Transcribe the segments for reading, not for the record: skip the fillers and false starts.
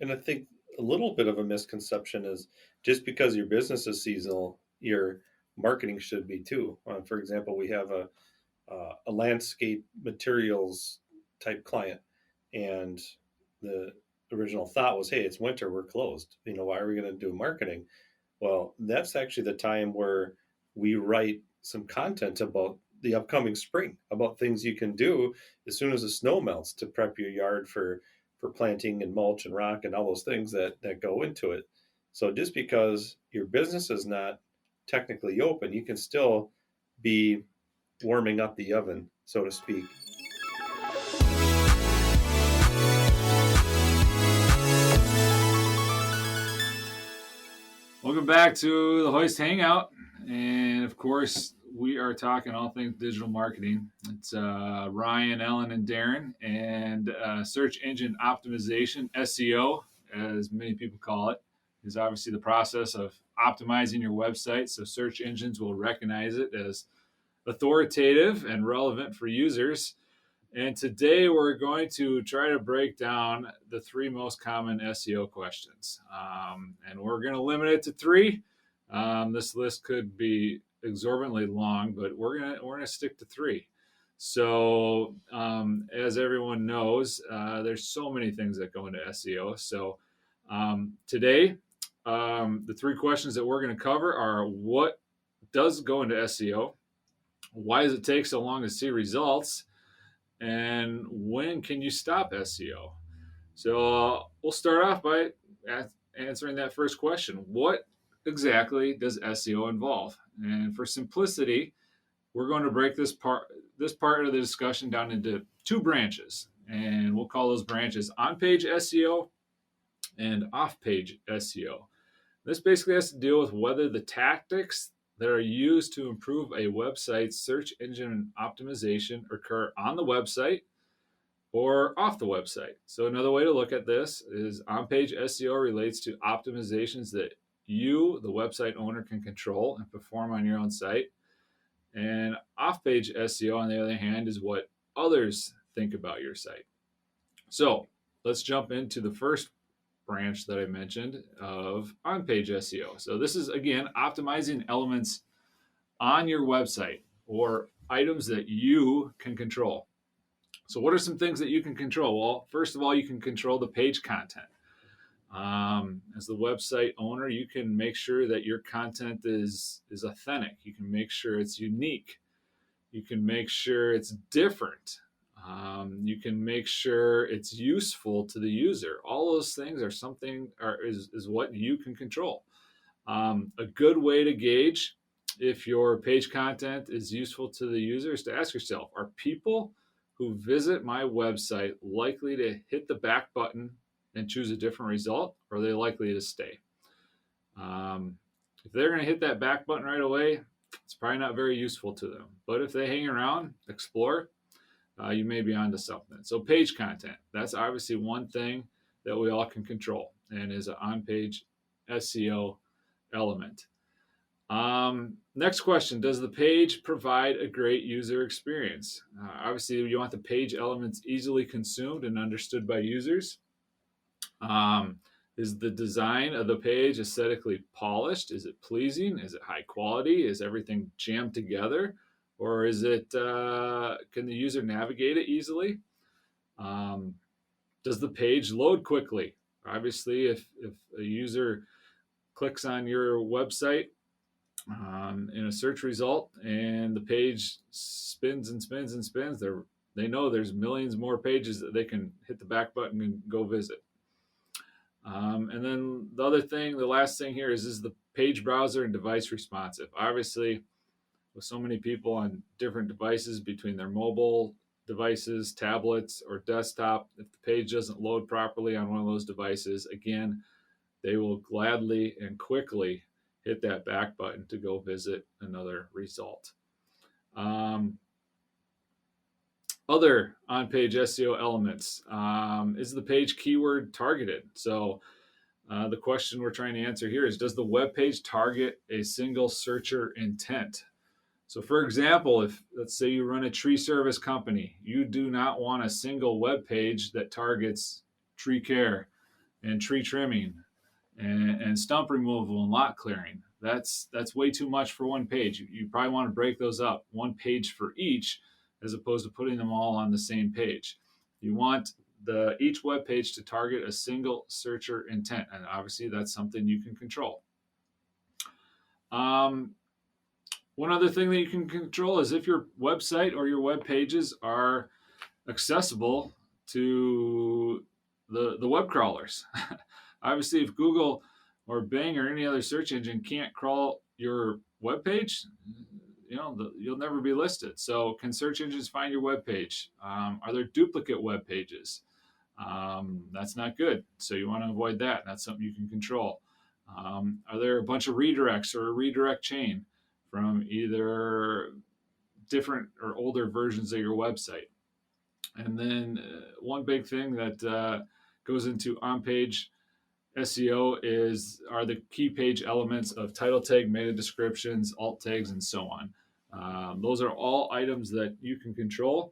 And I think a little bit of a misconception is just because your business is seasonal, your marketing should be too. For example, we have a landscape materials type client, and the original thought was, hey, it's winter, we're closed. Why are we going to do marketing? Well, that's actually the time where we write some content about the upcoming spring, about things you can do as soon as the snow melts to prep your yard for planting and mulch and rock and all those things that go into it. So just because your business is not technically open, you can still be warming up the oven, so to speak. Welcome back to the Hoist Hangout. And of course, we are talking all things digital marketing. It's Ryan, Ellen, and Darren, and search engine optimization, SEO, as many people call it, is obviously the process of optimizing your website so search engines will recognize it as authoritative and relevant for users. And today we're going to try to break down the three most common SEO questions. And we're going to limit it to three. This list could be exorbitantly long, but we're gonna stick to three. So as everyone knows, there's so many things that go into SEO. So today, the three questions that we're going to cover are: what does go into SEO? Why does it take so long to see results? And when can you stop SEO? So we'll start off by answering that first question. What exactly does SEO involve? And for simplicity, we're going to break this part of the discussion down into two branches. And we'll call those branches on-page SEO and off-page SEO. This basically has to deal with whether the tactics that are used to improve a website's search engine optimization occur on the website or off the website. So another way to look at this is on-page SEO relates to optimizations that you, the website owner, can control and perform on your own site. And off-page SEO, on the other hand, is what others think about your site. So let's jump into the first branch that I mentioned of on-page SEO. So this is, again, optimizing elements on your website or items that you can control. So what are some things that you can control? Well, first of all, you can control the page content. As the website owner, you can make sure that your content is authentic. You can make sure it's unique. You can make sure it's different. You can make sure it's useful to the user. All those things is what you can control. A good way to gauge if your page content is useful to the user is to ask yourself, are people who visit my website likely to hit the back button and choose a different result, or are they likely to stay? If they're going to hit that back button right away, it's probably not very useful to them. But if they hang around, explore, you may be onto something. So page content, that's obviously one thing that we all can control and is an on-page SEO element. Next question, does the page provide a great user experience? Obviously, you want the page elements easily consumed and understood by users. Is the design of the page aesthetically polished? Is it pleasing? Is it high quality? Is everything jammed together? Or is it, can the user navigate it easily? Does the page load quickly? Obviously, if a user clicks on your website in a search result and the page spins and spins and spins, they know there's millions more pages that they can hit the back button and go visit. And then the last thing here is the page browser and device responsive? Obviously, with so many people on different devices between their mobile devices, tablets, or desktop, if the page doesn't load properly on one of those devices, again, they will gladly and quickly hit that back button to go visit another result. Other on-page SEO elements. Is the page keyword targeted? So the question we're trying to answer here is, does the web page target a single searcher intent? So for example, if let's say you run a tree service company, you do not want a single web page that targets tree care and tree trimming and stump removal and lot clearing. That's way too much for one page. You probably want to break those up, one page for each, as opposed to putting them all on the same page. You want each web page to target a single searcher intent, and obviously that's something you can control. One other thing that you can control is if your website or your web pages are accessible to the web crawlers. Obviously, if Google or Bing or any other search engine can't crawl your web page, you'll never be listed. So, can search engines find your web page? Are there duplicate web pages? That's not good. So you want to avoid that. That's something you can control. Are there a bunch of redirects or a redirect chain from either different or older versions of your website? And then one big thing that goes into on-page SEO are the key page elements of title tag, meta descriptions, alt tags, and so on. Those are all items that you can control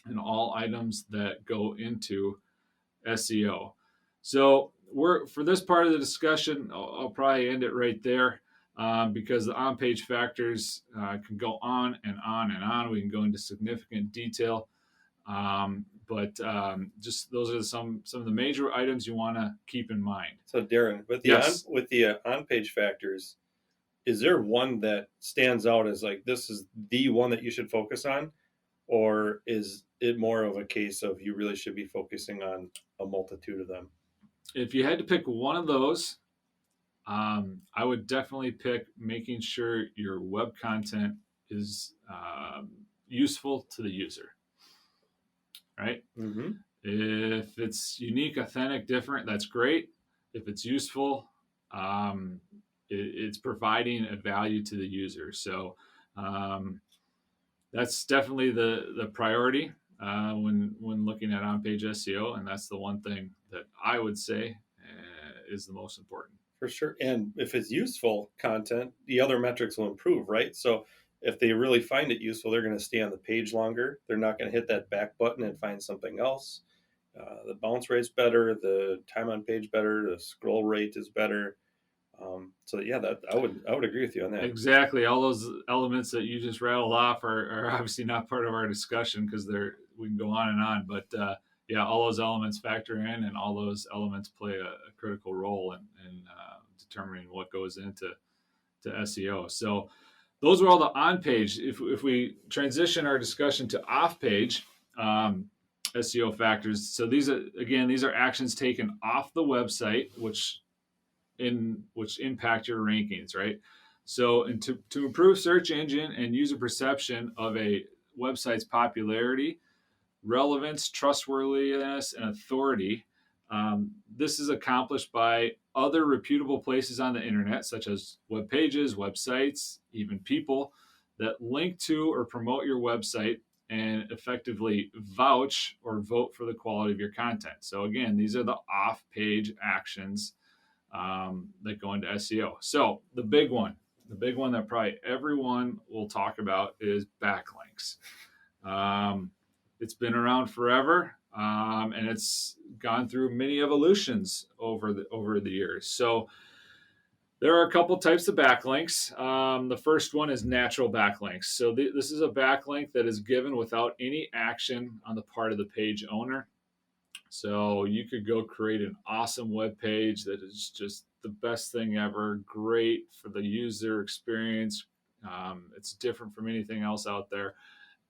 and all items that go into SEO. So for this part of the discussion, I'll probably end it right there because the on-page factors can go on and on and on. We can go into significant detail. But just those are some of the major items you want to keep in mind. So Darren, with the on-page factors, is there one that stands out as like this is the one that you should focus on, or is it more of a case of you really should be focusing on a multitude of them? If you had to pick one of those, I would definitely pick making sure your web content is useful to the user. Right? Mm-hmm. If it's unique, authentic, different, that's great. If it's useful, it's providing a value to the user. So that's definitely the priority when looking at on-page SEO, and that's the one thing that I would say is the most important. For sure. And if it's useful content, the other metrics will improve, right? So if they really find it useful, they're going to stay on the page longer. They're not going to hit that back button and find something else. The bounce rate's better, the time on page better, the scroll rate is better. So yeah, that I would agree with you on that. Exactly. All those elements that you just rattled off are obviously not part of our discussion because we can go on and on. But yeah, all those elements factor in, and all those elements play a critical role in determining what goes into SEO. So those are all the on-page. If we transition our discussion to off-page SEO factors, so these are actions taken off the website, which impact your rankings, right? So, and to improve search engine and user perception of a website's popularity, relevance, trustworthiness, and authority, this is accomplished by other reputable places on the internet, such as web pages, websites, even people that link to or promote your website and effectively vouch or vote for the quality of your content. So again, these are the off-page actions that go into SEO. So the big one that probably everyone will talk about is backlinks. It's been around forever, and it's gone through many evolutions over the years. So there are a couple types of backlinks. The first one is natural backlinks. So this is a backlink that is given without any action on the part of the page owner. So you could go create an awesome web page that is just the best thing ever, great for the user experience. It's different from anything else out there.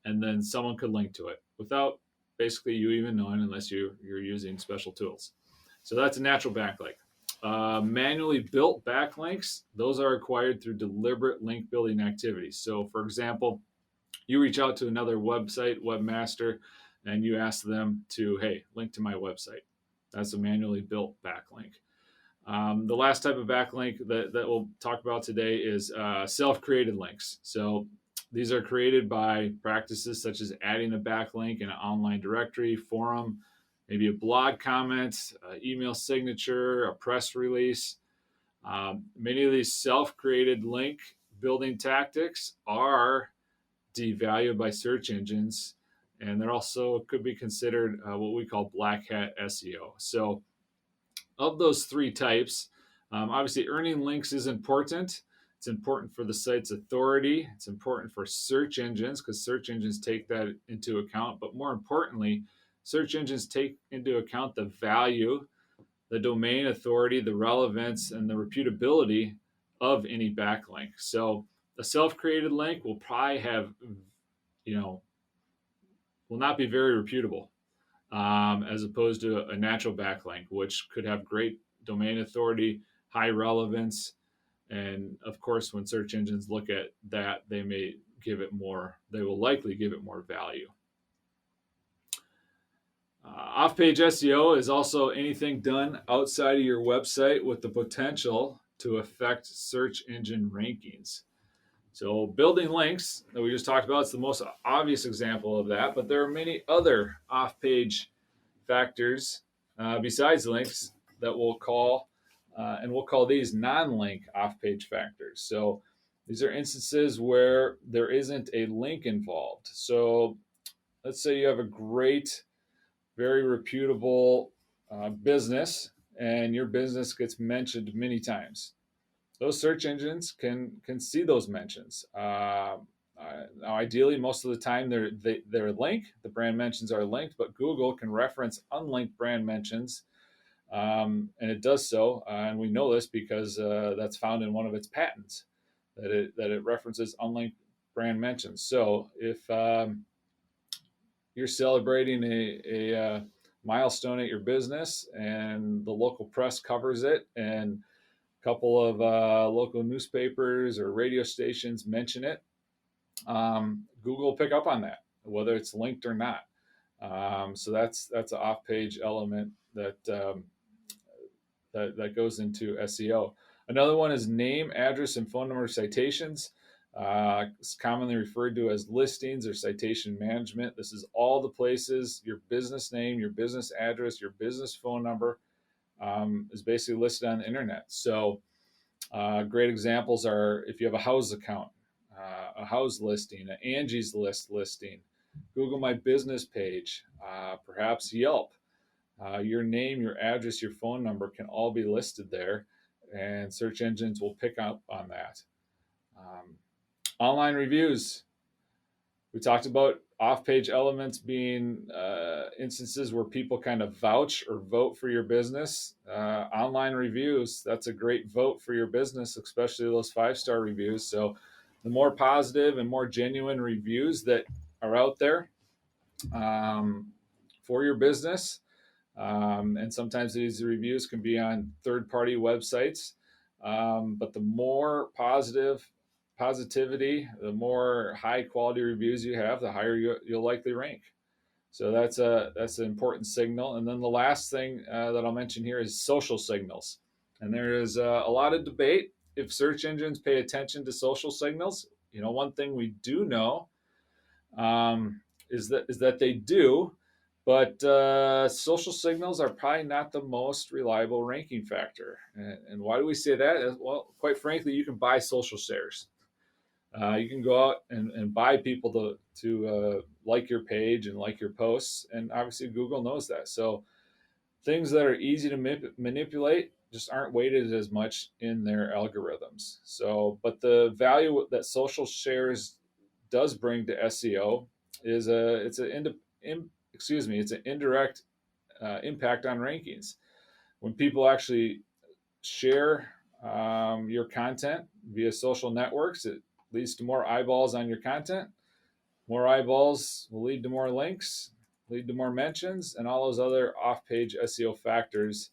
And then someone could link to it without basically you even knowing, unless you're using special tools. So that's a natural backlink. Manually built backlinks, those are acquired through deliberate link building activities. So for example, you reach out to another website, webmaster, and you ask them to, hey, link to my website. That's a manually built backlink. The last type of backlink that we'll talk about today is self-created links. So these are created by practices such as adding a backlink in an online directory, forum, maybe a blog comment, email signature, a press release. Many of these self-created link building tactics are devalued by search engines, and they're also could be considered what we call black hat SEO. So of those three types, obviously earning links is important. It's important for the site's authority. It's important for search engines because search engines take that into account. But more importantly, search engines take into account the value, the domain authority, the relevance, and the reputability of any backlink. So a self-created link will probably have, you know, will not be very reputable, as opposed to a natural backlink, which could have great domain authority, high relevance, and of course, when search engines look at that, they may give it more. They will likely give it more value. Off-page SEO is also anything done outside of your website with the potential to affect search engine rankings. So building links that we just talked about is the most obvious example of that, but there are many other off-page factors besides links that we'll call, and we'll call these non-link off-page factors. So these are instances where there isn't a link involved. So let's say you have a great, very reputable business, and your business gets mentioned many times. Those search engines can see those mentions. Now, ideally, most of the time they're linked. The brand mentions are linked, but Google can reference unlinked brand mentions, and it does so. And we know this because that's found in one of its patents that it references unlinked brand mentions. So if you're celebrating a milestone at your business and the local press covers it, and a couple of local newspapers or radio stations mention it, Google will pick up on that, whether it's linked or not. So that's an off-page element that goes into SEO. Another one is name, address, and phone number citations. It's commonly referred to as listings or citation management. This is all the places your business name, your business address, your business phone number is basically listed on the internet. So great examples are if you have a house account, a house listing, an Angie's List listing, Google My Business page, perhaps Yelp. Your name, your address, your phone number can all be listed there, and search engines will pick up on that. Online reviews. We talked about off-page elements being instances where people kind of vouch or vote for your business. Online reviews, that's a great vote for your business, especially those 5-star reviews. So the more positive and more genuine reviews that are out there for your business, and sometimes these reviews can be on third-party websites, but the more positivity, the more high-quality reviews you have, the higher you'll likely rank. So that's an important signal. And then the last thing that I'll mention here is social signals. And there is a lot of debate if search engines pay attention to social signals. You know, one thing we do know is that they do, but social signals are probably not the most reliable ranking factor. And why do we say that? Well, quite frankly, you can buy social shares. You can go out and buy people to like your page and like your posts, and obviously Google knows that. So things that are easy to manipulate just aren't weighted as much in their algorithms. So, but the value that social shares does bring to SEO is it's an indirect impact on rankings. When people actually share your content via social networks, it leads to more eyeballs on your content. More eyeballs will lead to more links, lead to more mentions, and all those other off-page SEO factors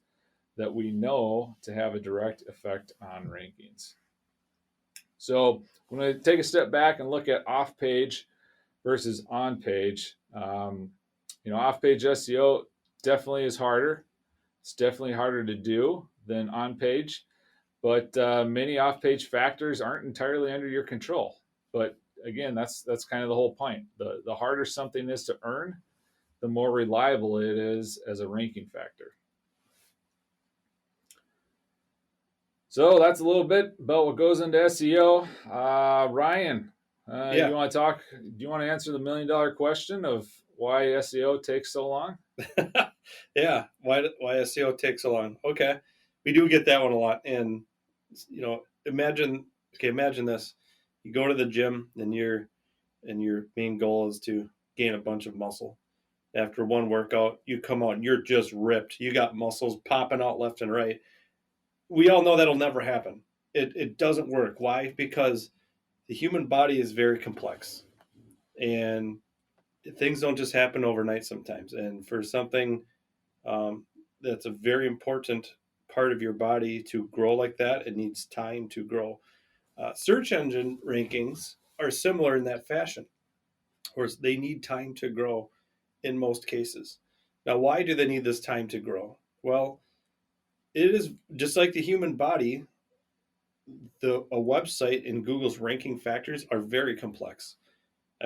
that we know to have a direct effect on rankings. So I'm going to take a step back and look at off-page versus on-page. Off-page SEO definitely is harder. It's definitely harder to do than on-page, but many off-page factors aren't entirely under your control. But again, that's kind of the whole point. The harder something is to earn, the more reliable it is as a ranking factor. So that's a little bit about what goes into SEO. Ryan, Yeah. you want to talk? Do you want to answer the $1 million question of why SEO takes so long? Yeah, why SEO takes so long? Okay, we do get that one a lot, and imagine this: you go to the gym, and your main goal is to gain a bunch of muscle. After one workout, you come out and you're just ripped. You got muscles popping out left and right. We all know that'll never happen. It doesn't work. Why? Because the human body is very complex, and things don't just happen overnight sometimes. And for something um, that's a very important part of your body to grow like that, it needs time to grow. Search engine rankings are similar in that fashion, or they need time to grow in most cases. Now, why do they need this time to grow? Well, it is just like the human body. A website in Google's ranking factors are very complex.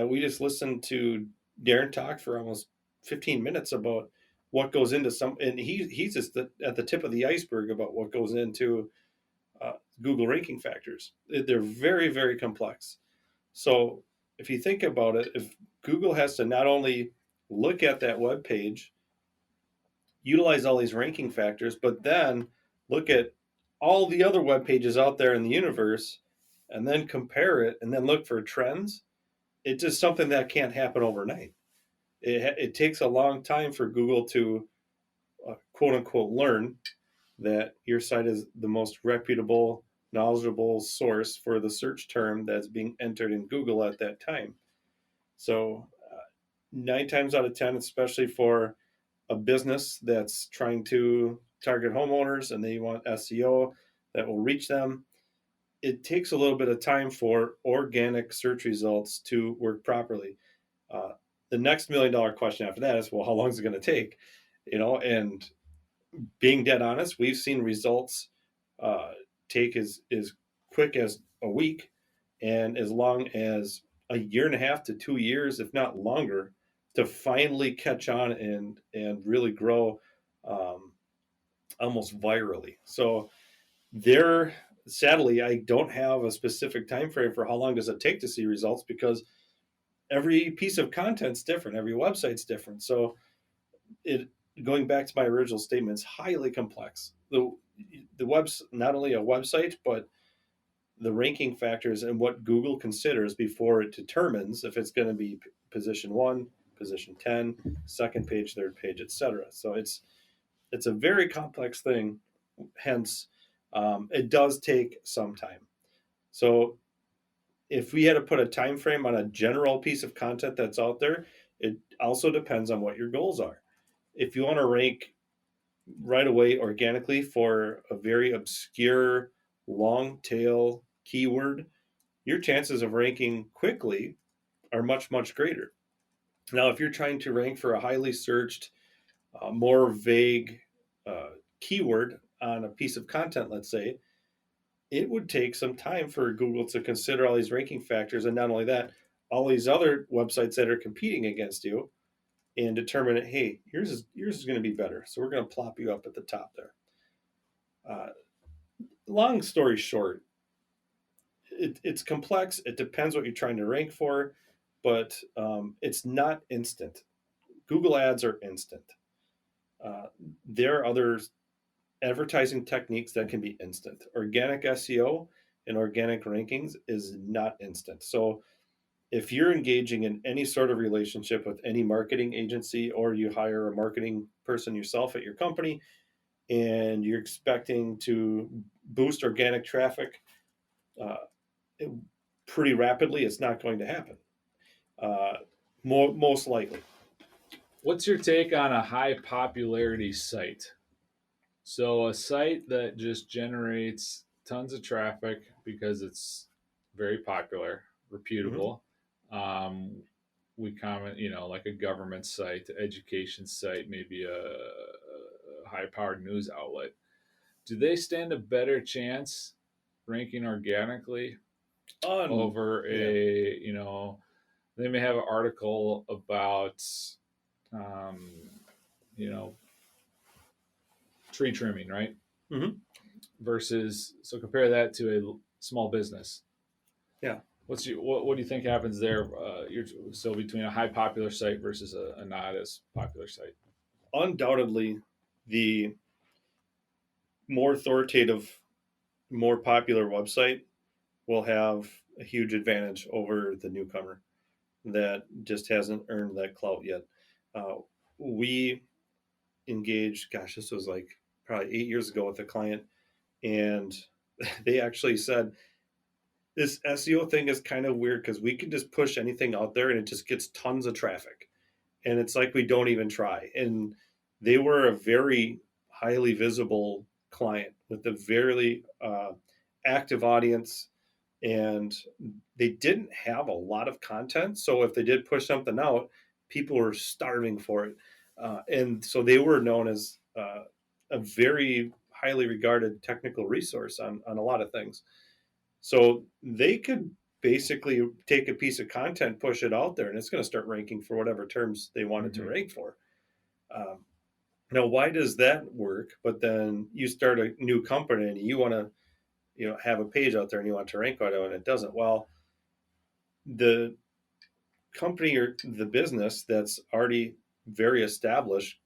We just listened to Darren talk for almost 15 minutes about what goes into some, and he's just at the tip of the iceberg about what goes into uh, Google ranking factors. They're very, very complex. So if you think about it, if Google has to not only look at that web page, utilize all these ranking factors, but then look at all the other web pages out there in the universe, and then compare it, and then look for trends, it's just something that can't happen overnight. It takes a long time for Google to quote unquote learn that your site is the most reputable, knowledgeable source for the search term that's being entered in Google at that time. So, 9 times out of 10, especially for a business that's trying to target homeowners and they want SEO that will reach them, it takes a little bit of time for organic search results to work properly. Uh, the next $1 million question after that is, well, how long is it going to take? And being dead honest, we've seen results uh, take as quick as a week and as long as a year and a half to 2 years, if not longer, to finally catch on and really grow um, almost virally. So there, sadly, I don't have a specific time frame for how long does it take to see results because every piece of content's different, every website's different. So it going back to my original statement, it's highly complex. The web's not only a website, but the ranking factors and what Google considers before it determines if it's going to be position 1, position 10, second page, third page, etc. So it's a very complex thing. Hence, it does take some time. So if we had to put a time frame on a general piece of content that's out there, it also depends on what your goals are. If you want to rank right away organically for a very obscure long tail keyword, your chances of ranking quickly are much, much greater. Now, if you're trying to rank for a highly searched, more vague keyword on a piece of content, let's say, it would take some time for Google to consider all these ranking factors. And not only that, all these other websites that are competing against you and determine, hey, yours is going to be better. So we're going to plop you up at the top there. Uh, Long story short, it's complex. It depends what you're trying to rank for, but it's not instant. Google ads are instant. Uh, there are other advertising techniques that can be instant. Organic SEO and organic rankings is not instant. So if you're engaging in any sort of relationship with any marketing agency or you hire a marketing person yourself at your company and you're expecting to boost organic traffic uh, pretty rapidly, it's not going to happen. Uh, most likely. What's your take on a high popularity site? So, a site that just generates tons of traffic because it's very popular, Mm-hmm. reputable. Um, we comment, like a government site, education site, maybe a high powered news outlet. Do they stand a better chance ranking organically over Yeah. they may have an article about, um, you know, tree trimming, right? Mm-hmm. Versus, so compare that to a small business. Yeah. What do you think happens there? So between a high popular site versus a not as popular site. undoubtedly the more authoritative, more popular website will have a huge advantage over the newcomer that just hasn't earned that clout yet. Uh, we engaged, gosh, this was like probably 8 years ago with a client, and they actually said this SEO thing is kind of weird because we can just push anything out there and it just gets tons of traffic. And it's like we don't even try. And they were a very highly visible client with a very active audience, and they didn't have a lot of content. So if they did push something out, people were starving for it. And so they were known as a very highly regarded technical resource on a lot of things. So they could basically take a piece of content, push it out there, and it's going to start ranking for whatever terms they want it to rank for. Um, Now, why does that work? But then you start a new company and you want to, have a page out there and you want to rank on it, and it doesn't. Well, the company or the business that's already very established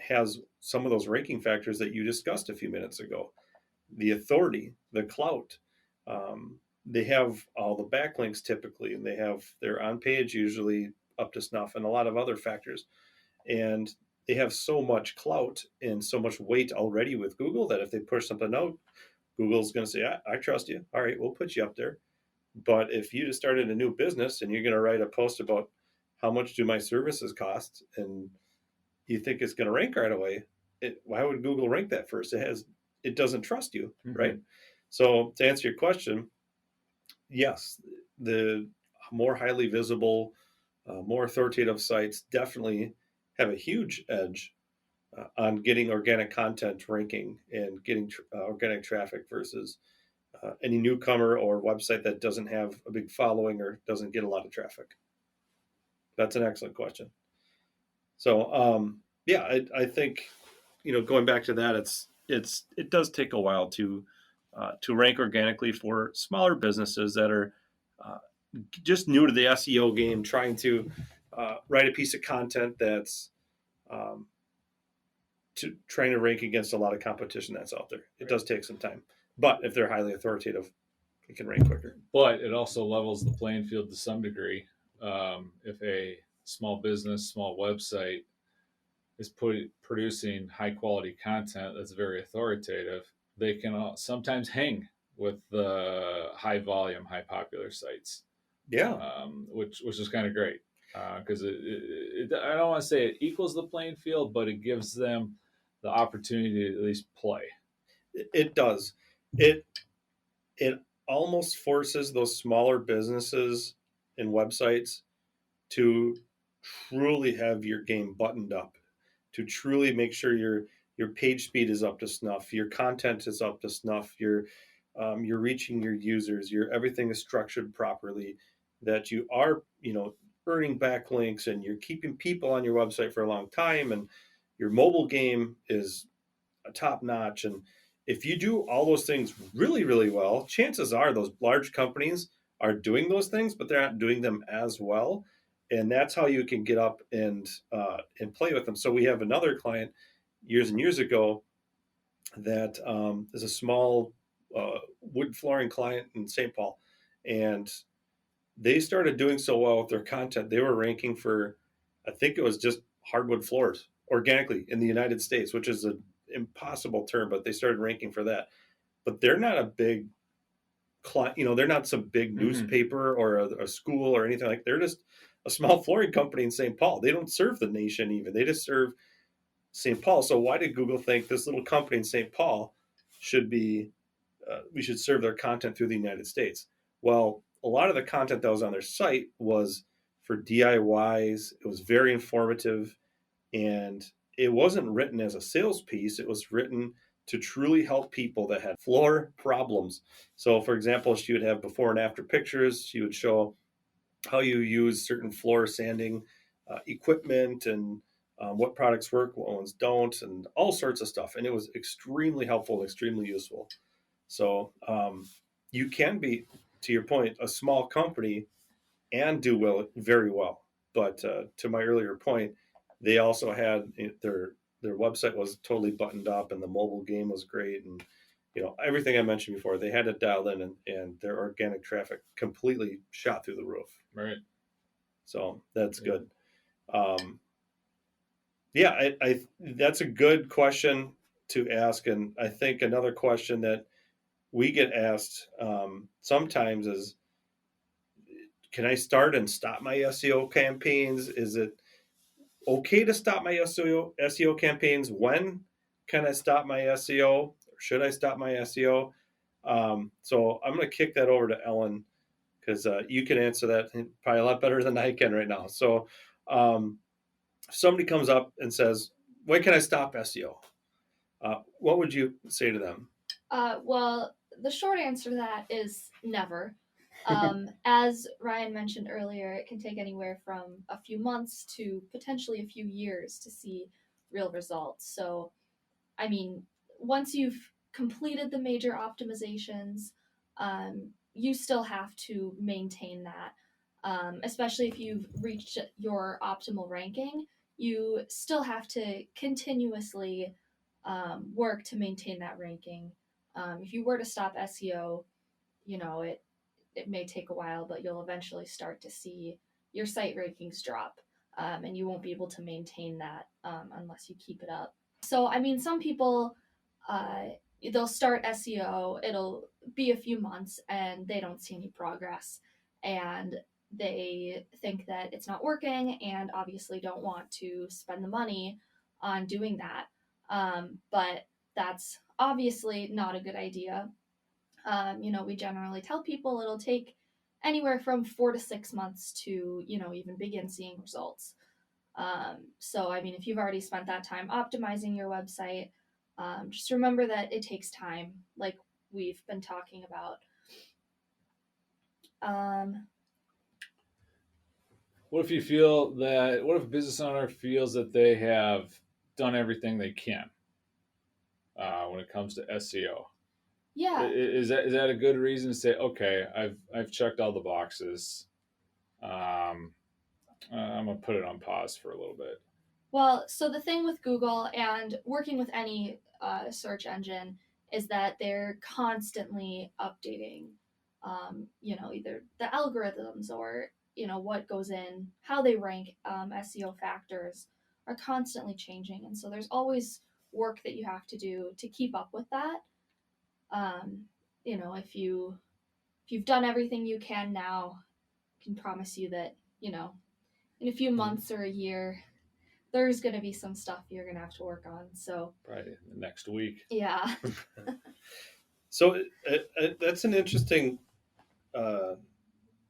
has some of those ranking factors that you discussed a few minutes ago: the authority, the clout. They have all the backlinks typically, and they're on page usually up to snuff, and a lot of other factors. And they have so much clout and so much weight already with Google that if they push something out, Google's going to say, I trust you. All right, we'll put you up there. But if you just started a new business and you're going to write a post about how much do my services cost, and you think it's going to rank right away, why would Google rank that first? It doesn't trust you, right? So to answer your question, yes, the more highly visible, more authoritative sites definitely have a huge edge on getting organic content ranking and getting organic traffic versus any newcomer or website that doesn't have a big following or doesn't get a lot of traffic. That's an excellent question. So yeah, I think going back to that, it does take a while to rank organically for smaller businesses that are uh, just new to the SEO game, trying to write a piece of content that's um, trying to rank against a lot of competition that's out there. It does take some time, but if they're highly authoritative, it can rank quicker. But it also levels the playing field to some degree. If a small business, small website is producing high quality content that's very authoritative, they can sometimes hang with the high volume, high popular sites. Yeah, Which is kind of great because I don't want to say it equals the playing field, but it gives them the opportunity to at least play. it does. It almost forces those smaller businesses and websites to truly have your game buttoned up, to truly make sure your page speed is up to snuff, your content is up to snuff, you're reaching your users, your everything is structured properly, that you are earning backlinks and you're keeping people on your website for a long time, and your mobile game is top notch. And if you do all those things really, really well, chances are those large companies are doing those things, but they're not doing them as well. And that's how you can get up and play with them. So we have another client years and years ago that is a small wood flooring client in St. Paul, and they started doing so well with their content. They were ranking for, I think it was just hardwood floors organically in the United States, which is an impossible term, but they started ranking for that. But they're not a big client, they're not some big newspaper or a school or anything like. They're just a small flooring company in St. Paul. They don't serve the nation even. They just serve St. Paul. So why did Google think this little company in St. Paul should be? We should serve their content through the United States. Well, a lot of the content that was on their site was for DIYs. It was very informative, and it wasn't written as a sales piece. It was written to truly help people that had floor problems. So, for example, she would have before and after pictures. She would show how you use certain floor sanding equipment and what products work, what ones don't, and all sorts of stuff. And it was extremely helpful, extremely useful. So you can be, to your point, a small company and do very well. But to my earlier point, they also had their their website was totally buttoned up, and the mobile game was great, and everything I mentioned before. They had it dialed in, and their organic traffic completely shot through the roof. Right. So that's Yeah. good. Um, yeah, I that's a good question to ask, and I think another question that we get asked sometimes is, can I start and stop my SEO campaigns? Is it okay to stop my SEO campaigns? When can I stop my SEO? Or should I stop my SEO? So I'm going to kick that over to Ellen, because you can answer that probably a lot better than I can right now. So um, if somebody comes up and says, when can I stop SEO? What would you say to them? Well, the short answer to that is never. As Ryan mentioned earlier, it can take anywhere from a few months to potentially a few years to see real results. So, I mean, once you've completed the major optimizations, you still have to maintain that. Especially if you've reached your optimal ranking, you still have to continuously work to maintain that ranking. If you were to stop SEO, it may take a while, but you'll eventually start to see your site rankings drop, and you won't be able to maintain that unless you keep it up. So, I mean, some people, uh, they'll start SEO, it'll be a few months, and they don't see any progress, and they think that it's not working, and obviously don't want to spend the money on doing that. But that's obviously not a good idea. We generally tell people it'll take anywhere from 4 to 6 months to, even begin seeing results. So, I mean, if you've already spent that time optimizing your website, just remember that it takes time, like we've been talking about. Um, What if what if a business owner feels that they have done everything they can when it comes to SEO? yeah, Is that a good reason to say, okay, I've checked all the boxes. Um, I'm gonna put it on pause for a little bit. well, so the thing with Google and working with any search engine is that they're constantly updating, either the algorithms or, what goes in, how they rank. SEO factors are constantly changing. And so there's always work that you have to do to keep up with that. Um, if you've done everything you can now, I can promise you that, in a few months or a year, there's going to be some stuff you're going to have to work on. So, Probably next week. yeah. So that's an interesting uh,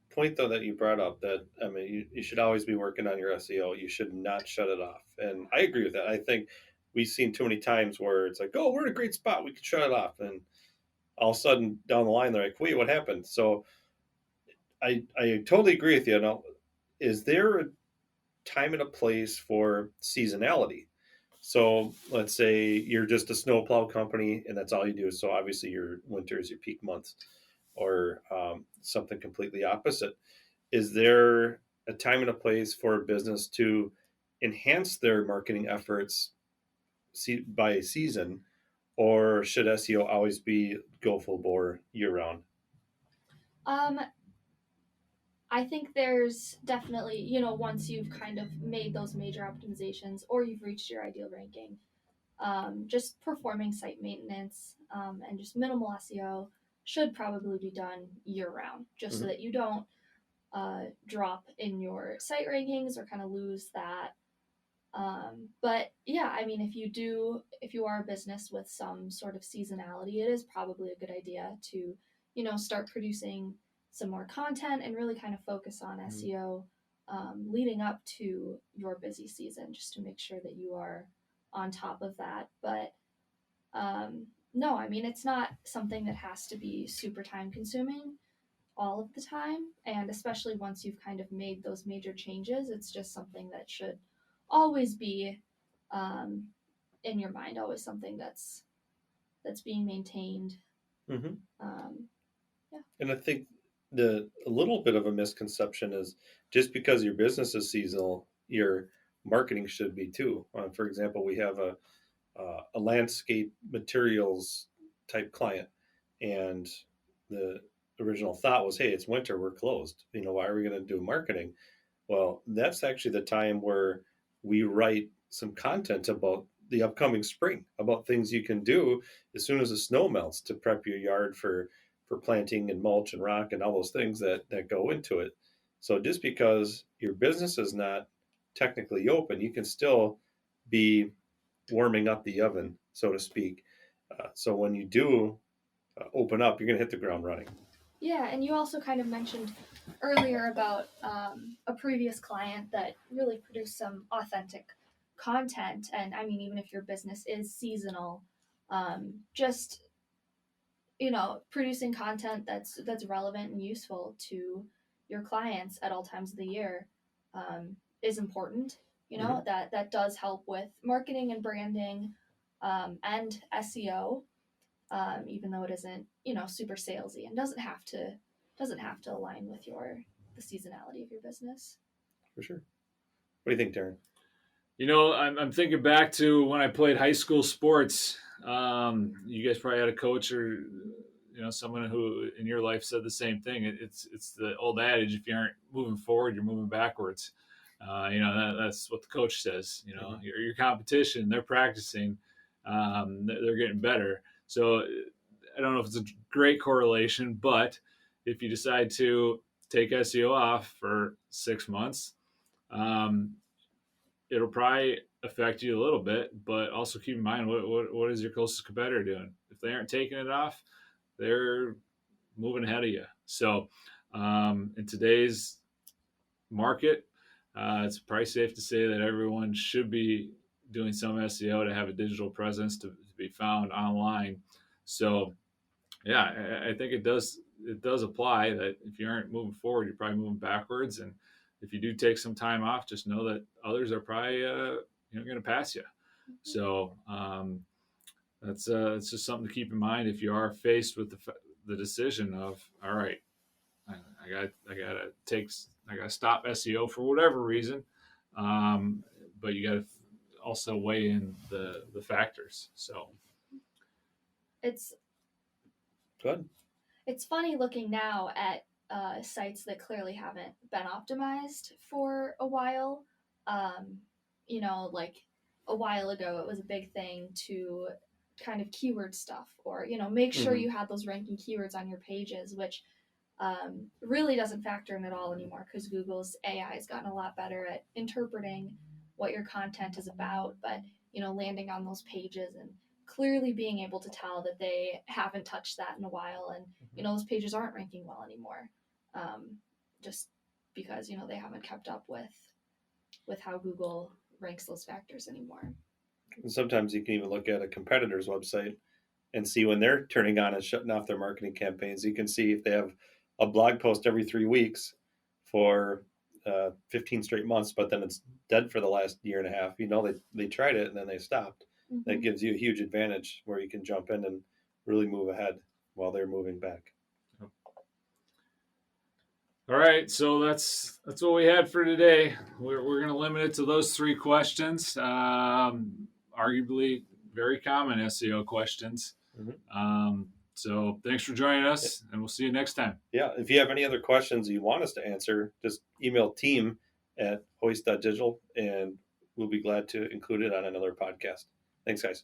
point, though, that you brought up. That, I mean, you should always be working on your SEO. You should not shut it off. And I agree with that. I think we've seen too many times where it's like, oh, we're in a great spot, we can shut it off, and all of a sudden down the line they're like, wait, what happened? So I totally agree with you. Now, is there a time and a place for seasonality? So let's say you're just a snowplow company and that's all you do. So obviously your winter is your peak months, or something completely opposite. Is there a time and a place for a business to enhance their marketing efforts by season, or should SEO always be go full bore year round? Um, I think there's definitely, once you've kind of made those major optimizations or you've reached your ideal ranking, just performing site maintenance and just minimal SEO should probably be done year round, just so Mhm. that you don't drop in your site rankings or kind of lose that. But yeah, I mean, if you are a business with some sort of seasonality, it is probably a good idea to, start producing some more content and really kind of focus on SEO leading up to your busy season, just to make sure that you are on top of that. But no, I mean, it's not something that has to be super time consuming all of the time. And especially once you've kind of made those major changes, it's just something that should always be um, in your mind, always something that's being maintained. Mm-hmm. Um, yeah. And I think the a little bit of a misconception is, just because your business is seasonal, your marketing should be too. For example, we have a landscape materials type client, and the original thought was, hey, it's winter, we're closed. Why are we going to do marketing? Well, that's actually the time where we write some content about the upcoming spring, about things you can do as soon as the snow melts to prep your yard for planting and mulch and rock and all those things that go into it. So just because your business is not technically open, you can still be warming up the oven, so to speak. So when you do open up, you're going to hit the ground running. Yeah, and you also kind of mentioned earlier about a previous client that really produced some authentic content. And I mean, even if your business is seasonal, just producing content that's relevant and useful to your clients at all times of the year is important. That does help with marketing and branding and SEO, even though it isn't super salesy and doesn't have to align with the seasonality of your business. For sure. What do you think, Darren? I'm thinking back to when I played high school sports. You guys probably had a coach or someone who in your life said the same thing. It's the old adage: if you aren't moving forward, you're moving backwards. That's what the coach says. Mm-hmm. Your competition, they're practicing, they're getting better. So I don't know if it's a great correlation, but if you decide to take SEO off for 6 months, it'll probably affect you a little bit, but also keep in mind what is your closest competitor doing? If they aren't taking it off, they're moving ahead of you. So in today's market, it's probably safe to say that everyone should be doing some SEO to have a digital presence to be found online. So yeah, I think it does apply that if you aren't moving forward, you're probably moving backwards. And if you do take some time off, just know that others are probably going to pass you. So that's just something to keep in mind if you are faced with the decision of, all right, I gotta stop SEO for whatever reason, but you gotta also weigh in the factors. So It's Good. It's funny looking now at sites that clearly haven't been optimized for a while. Like a while ago, it was a big thing to kind of keyword stuff, or make sure Mm-hmm. you had those ranking keywords on your pages, which really doesn't factor in at all anymore because Google's AI has gotten a lot better at interpreting what your content is about, but landing on those pages and clearly being able to tell that they haven't touched that in a while, and those pages aren't ranking well anymore, just because they haven't kept up with how Google ranks those factors anymore. And sometimes you can even look at a competitor's website and see when they're turning on and shutting off their marketing campaigns. You can see if they have a blog post every 3 weeks for 15 straight months, but then it's dead for the last year and a half. They tried it and then they stopped. Mm-hmm. That gives you a huge advantage where you can jump in and really move ahead while they're moving back. All right, so that's what we had for today. We're going to limit it to those 3 questions. Arguably very common SEO questions. Mm-hmm. So thanks for joining us, and we'll see you next time. Yeah, if you have any other questions you want us to answer, just email team@hoist.digital, and we'll be glad to include it on another podcast. Thanks, guys.